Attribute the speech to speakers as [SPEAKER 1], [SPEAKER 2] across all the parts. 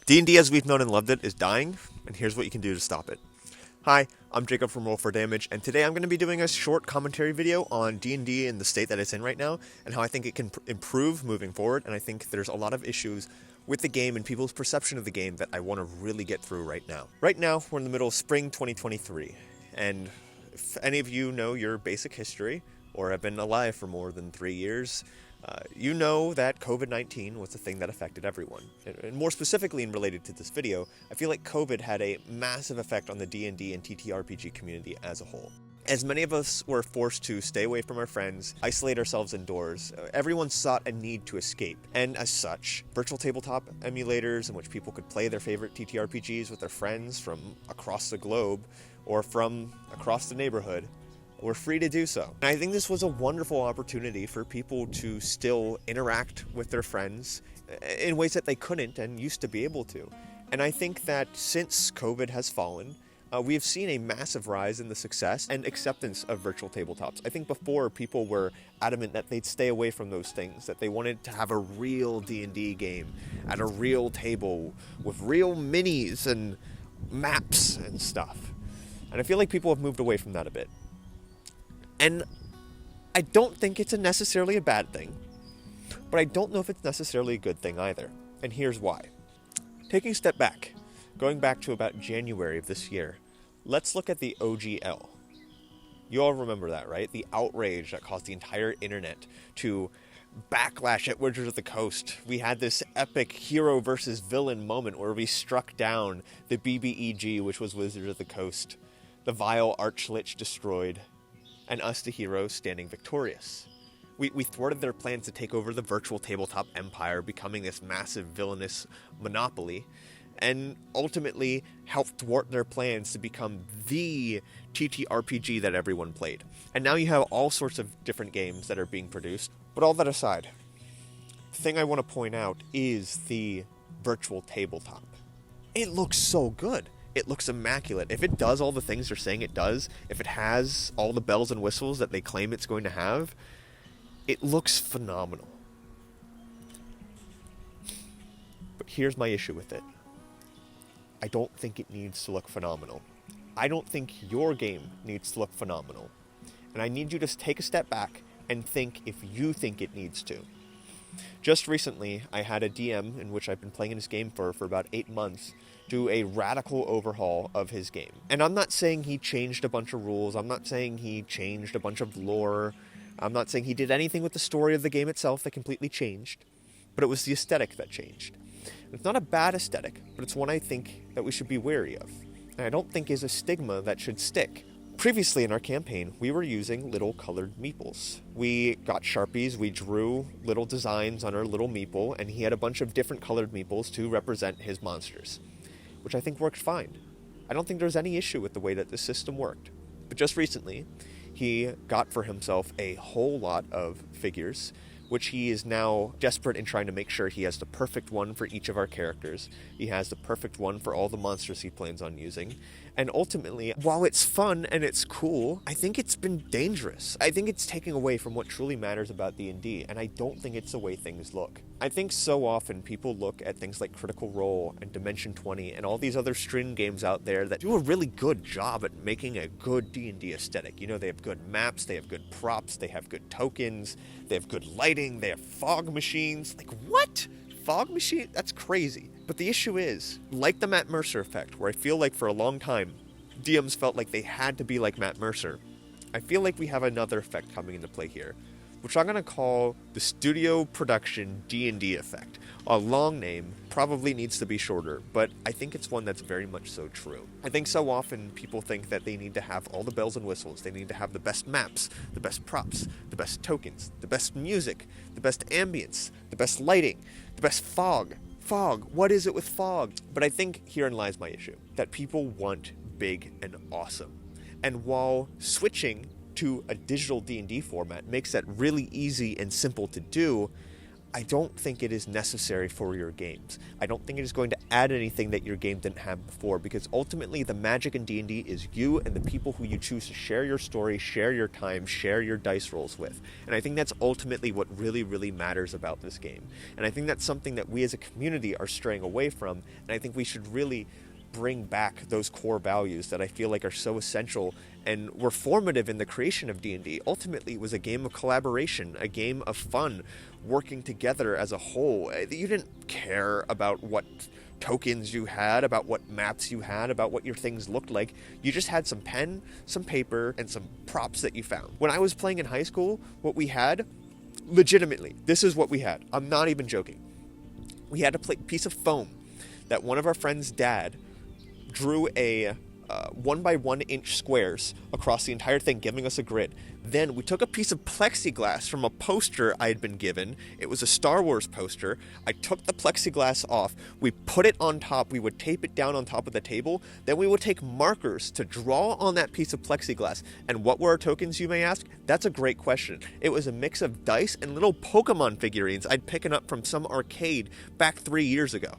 [SPEAKER 1] D&D as we've known and loved it is dying, and here's what you can do to stop it. Hi, I'm Jacob from Roll for Damage, and today I'm going to be doing a short commentary video on D&D and the state that it's in right now, and how I think it can improve moving forward, and I think there's a lot of issues with the game and people's perception of the game that I want to really get through right now. Right now, we're in the middle of spring 2023, and if any of you know your basic history, or have been alive for more than 3 years, you know that COVID-19 was the thing that affected everyone. And more specifically and related to this video, I feel like COVID had a massive effect on the D&D and TTRPG community as a whole. As many of us were forced to stay away from our friends, isolate ourselves indoors, everyone sought a need to escape. And as such, virtual tabletop emulators in which people could play their favorite TTRPGs with their friends from across the globe or from across the neighborhood were free to do so. And I think this was a wonderful opportunity for people to still interact with their friends in ways that they couldn't and used to be able to. And I think that since COVID has fallen, we have seen a massive rise in the success and acceptance of virtual tabletops. I think before people were adamant that they'd stay away from those things, that they wanted to have a real D&D game at a real table with real minis and maps and stuff. And I feel like people have moved away from that a bit. And I don't think it's necessarily a bad thing, but I don't know if it's necessarily a good thing either. And here's why. Taking a step back, going back to about January of this year, let's look at the OGL. You all remember that, right? The outrage that caused the entire internet to backlash at Wizards of the Coast. We had this epic hero versus villain moment where we struck down the BBEG, which was Wizards of the Coast, the vile Archlich destroyed, and us, the heroes, standing victorious. We thwarted their plans to take over the virtual tabletop empire, becoming this massive villainous monopoly, and ultimately helped thwart their plans to become the TTRPG that everyone played. And now you have all sorts of different games that are being produced. But all that aside, the thing I want to point out is the virtual tabletop. It looks so good. It looks immaculate. If it does all the things they're saying it does, if it has all the bells and whistles that they claim it's going to have, it looks phenomenal. But here's my issue with it. I don't think it needs to look phenomenal. I don't think your game needs to look phenomenal. And I need you to take a step back and think if you think it needs to. Just recently, I had a DM in which I've been playing his game for about 8 months do a radical overhaul of his game. And I'm not saying he changed a bunch of rules. I'm not saying he changed a bunch of lore. I'm not saying he did anything with the story of the game itself that completely changed. But it was the aesthetic that changed. It's not a bad aesthetic, but it's one I think that we should be wary of. And I don't think is a stigma that should stick. Previously in our campaign, we were using little colored meeples. We got Sharpies, we drew little designs on our little meeple, and he had a bunch of different colored meeples to represent his monsters, which I think worked fine. I don't think there's any issue with the way that the system worked. But just recently, he got for himself a whole lot of figures, which he is now desperate in trying to make sure he has the perfect one for each of our characters. He has the perfect one for all the monsters he plans on using. And ultimately, while it's fun and it's cool, I think it's been dangerous. I think it's taking away from what truly matters about D&D, and I don't think it's the way things look. I think so often people look at things like Critical Role and Dimension 20 and all these other string games out there that do a really good job at making a good D&D aesthetic. You know, they have good maps, they have good props, they have good tokens, they have good lighting, they have fog machines. Like, what? Fog machine? That's crazy. But the issue is, like the Matt Mercer effect, where I feel like for a long time, DMs felt like they had to be like Matt Mercer, I feel like we have another effect coming into play here, which I'm going to call the studio production D&D effect. A long name, probably needs to be shorter, but I think it's one that's very much so true. I think so often people think that they need to have all the bells and whistles. They need to have the best maps, the best props, the best tokens, the best music, the best ambience, the best lighting, the best fog. Fog, what is it with fog? But I think herein lies my issue, that people want big and awesome. And while switching to a digital D&D format makes that really easy and simple to do, I don't think it is necessary for your games. I don't think it is going to add anything that your game didn't have before, because ultimately the magic in D&D is you and the people who you choose to share your story, share your time, share your dice rolls with. And I think that's ultimately what really, really matters about this game. And I think that's something that we as a community are straying away from, and I think we should really bring back those core values that I feel like are so essential and were formative in the creation of D&D. Ultimately, it was a game of collaboration, a game of fun, working together as a whole. You didn't care about what tokens you had, about what maps you had, about what your things looked like. You just had some pen, some paper, and some props that you found. When I was playing in high school, what we had, legitimately, this is what we had. I'm not even joking. We had a piece of foam that one of our friends' dad drew a 1 by 1 inch squares across the entire thing, giving us a grid. Then we took a piece of plexiglass from a poster I had been given. It was a Star Wars poster. I took the plexiglass off. We put it on top. We would tape it down on top of the table. Then we would take markers to draw on that piece of plexiglass. And what were our tokens, you may ask? That's a great question. It was a mix of dice and little Pokemon figurines I'd picking up from some arcade back 3 years ago.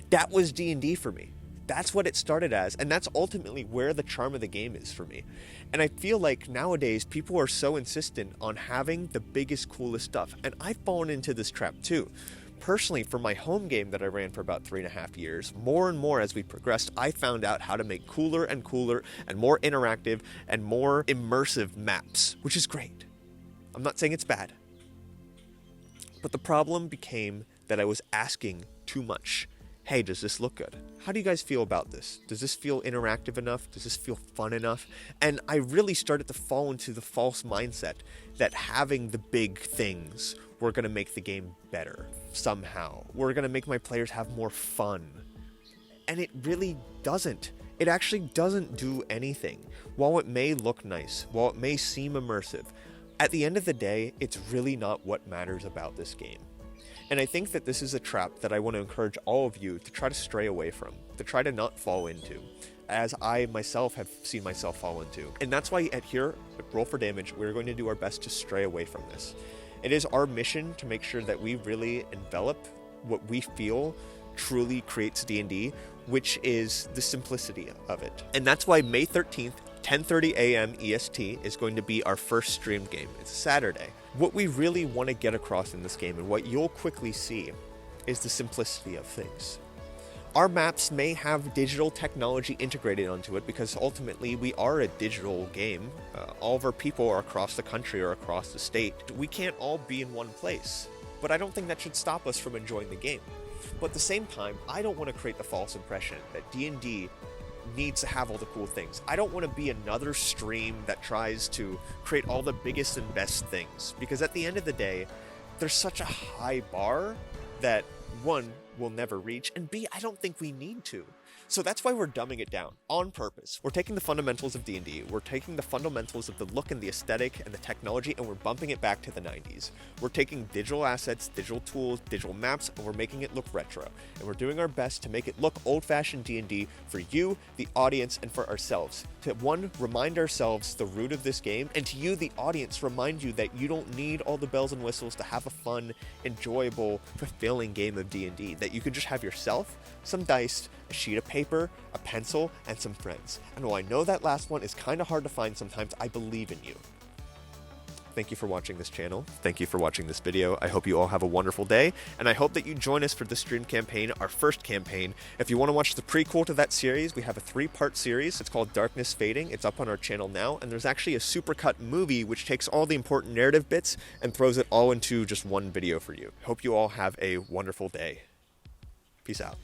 [SPEAKER 1] That was D&D for me. That's what it started as, and that's ultimately where the charm of the game is for me. And I feel like nowadays people are so insistent on having the biggest, coolest stuff, and I've fallen into this trap too. Personally, for my home game that I ran for about 3.5 years, more and more as we progressed, I found out how to make cooler and cooler and more interactive and more immersive maps, which is great. I'm not saying it's bad. But the problem became that I was asking too much. Hey, does this look good? How do you guys feel about this? Does this feel interactive enough? Does this feel fun enough? And I really started to fall into the false mindset that having the big things were going to make the game better somehow. We're going to make my players have more fun. And it really doesn't. It actually doesn't do anything. While it may look nice, while it may seem immersive, at the end of the day, it's really not what matters about this game. And I think that this is a trap that I want to encourage all of you to try to stray away from, to try to not fall into, as I myself have seen myself fall into. And that's why here at Roll for Damage, we're going to do our best to stray away from this. It is our mission to make sure that we really envelop what we feel truly creates D&D, which is the simplicity of it. And that's why May 13th, 10:30 a.m. EST is going to be our first streamed game. It's Saturday. What we really want to get across in this game, and what you'll quickly see, is the simplicity of things. Our maps may have digital technology integrated onto it because ultimately we are a digital game. All of our people are across the country or across the state. We can't all be in one place, but I don't think that should stop us from enjoying the game. But at the same time, I don't want to create the false impression that D&D needs to have all the cool things. I don't want to be another stream that tries to create all the biggest and best things, because at the end of the day, there's such a high bar that, one, we'll never reach, and B, I don't think we need to. So that's why we're dumbing it down, on purpose. We're taking the fundamentals of D&D, we're taking the fundamentals of the look and the aesthetic and the technology, and we're bumping it back to the 90s. We're taking digital assets, digital tools, digital maps, and we're making it look retro. And we're doing our best to make it look old-fashioned D&D for you, the audience, and for ourselves. To, one, remind ourselves the root of this game, and to you, the audience, remind you that you don't need all the bells and whistles to have a fun, enjoyable, fulfilling game of D&D. That you can just have yourself, some dice, a sheet of paper, a pencil, and some friends. And while I know that last one is kind of hard to find sometimes, I believe in you. Thank you for watching this channel. Thank you for watching this video. I hope you all have a wonderful day, and I hope that you join us for the stream campaign, our first campaign. If you want to watch the prequel to that series, we have a 3-part series. It's called Darkness Fading. It's up on our channel now, and there's actually a supercut movie which takes all the important narrative bits and throws it all into just one video for you. Hope you all have a wonderful day. Peace out.